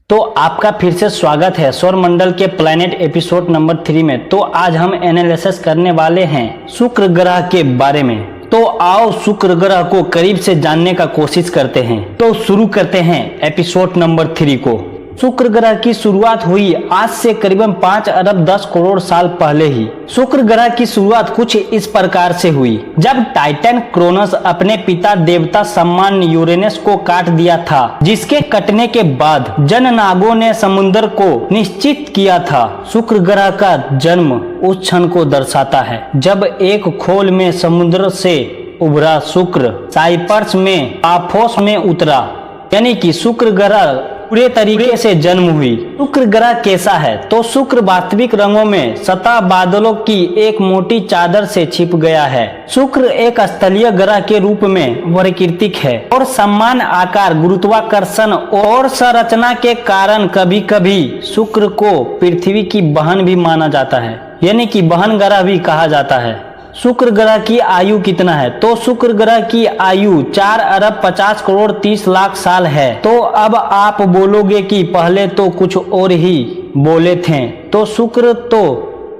तो आपका फिर से स्वागत है सौरमंडल के प्लैनेट एपिसोड नंबर 3 में। तो आज हम एनालिसिस करने वाले हैं शुक्र ग्रह के बारे में। तो आओ शुक्र ग्रह को करीब से जानने का कोशिश करते हैं। तो शुरू करते हैं एपिसोड नंबर 3 को। शुक्र ग्रह की शुरुआत हुई आज से करीबन 5 अरब 10 करोड़ साल पहले ही। शुक्र ग्रह की शुरुआत कुछ इस प्रकार से हुई। जब टाइटन क्रोनस अपने पिता देवता सम्मान यूरेनस को काट दिया था, जिसके कटने के बाद जननागों ने समुद्र को निश्चित किया था। शुक्र ग्रह का जन्म उस क्षण को दर्शाता है जब एक खोल में समुद्र से उभरा शुक्र साइप्रस में पाफोस में उतरा, यानी कि शुक्र ग्रह पूरे तरीके से जन्म हुई। शुक्र ग्रह कैसा है? तो शुक्र वास्तविक रंगों में सतह बादलों की एक मोटी चादर से छिप गया है। शुक्र एक स्थलीय ग्रह के रूप में वर्गीकृत है और समान आकार, गुरुत्वाकर्षण और संरचना के कारण कभी कभी शुक्र को पृथ्वी की बहन भी माना जाता है, यानी कि बहन ग्रह भी कहा जाता है। शुक्र ग्रह की आयु कितना है? तो शुक्र ग्रह की आयु 4 अरब 50 करोड़ 30 लाख साल है। तो अब आप बोलोगे कि पहले तो कुछ और ही बोले थे, तो शुक्र तो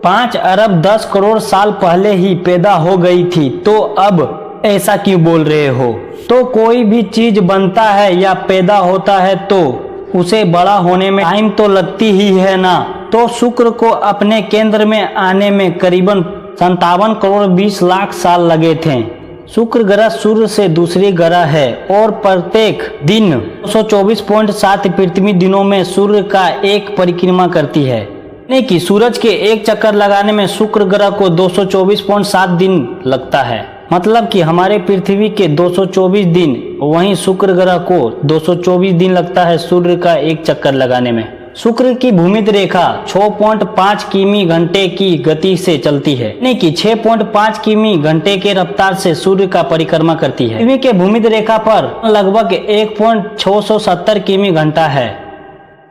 5 अरब 10 करोड़ साल पहले ही पैदा हो गई थी, तो अब ऐसा क्यों बोल रहे हो? तो कोई भी चीज बनता है या पैदा होता है तो उसे बड़ा होने में टाइम तो लगती ही है ना। तो शुक्र को अपने केंद्र में आने में करीबन 57 करोड़ 20 लाख साल लगे थे। शुक्र ग्रह सूर्य से दूसरी ग्रह है और प्रत्येक दिन 224.7 पृथ्वी दिनों में सूर्य का एक परिक्रमा करती है, यानी कि सूरज के एक चक्कर लगाने में शुक्र ग्रह को 224.7 दिन लगता है। मतलब कि हमारे पृथ्वी के 224 दिन, वहीं शुक्र ग्रह को 224 दिन लगता है सूर्य का एक चक्कर लगाने में। शुक्र की भूमध्य रेखा 6.5 किमी घंटे की गति से चलती है, यानी कि 6.5 किमी घंटे के रफ्तार से सूर्य का परिक्रमा करती है। पृथ्वी के भूमध्य रेखा पर लगभग 1.670 किमी घंटा है।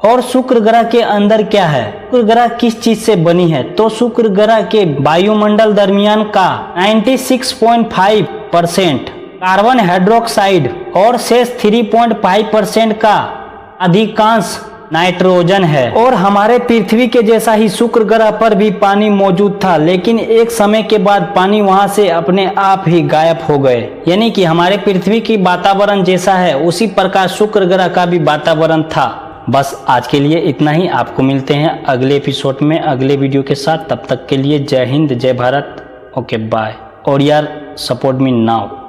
और शुक्र ग्रह के अंदर क्या है? शुक्र ग्रह किस चीज से बनी है? तो शुक्र ग्रह के वायुमंडल दरमियान का 96.5% कार्बन हाइड्रोक्साइड और शेष 3.5% का अधिकांश नाइट्रोजन है। और हमारे पृथ्वी के जैसा ही शुक्र ग्रह पर भी पानी मौजूद था, लेकिन एक समय के बाद पानी वहां से अपने आप ही गायब हो गए। यानी कि हमारे पृथ्वी की वातावरण जैसा है उसी प्रकार शुक्र ग्रह का भी वातावरण था। बस आज के लिए इतना ही। आपको मिलते हैं अगले एपिसोड में अगले वीडियो के साथ। तब तक के लिए जय हिंद, जय भारत। Okay bye. और यार सपोर्ट मी नाउ।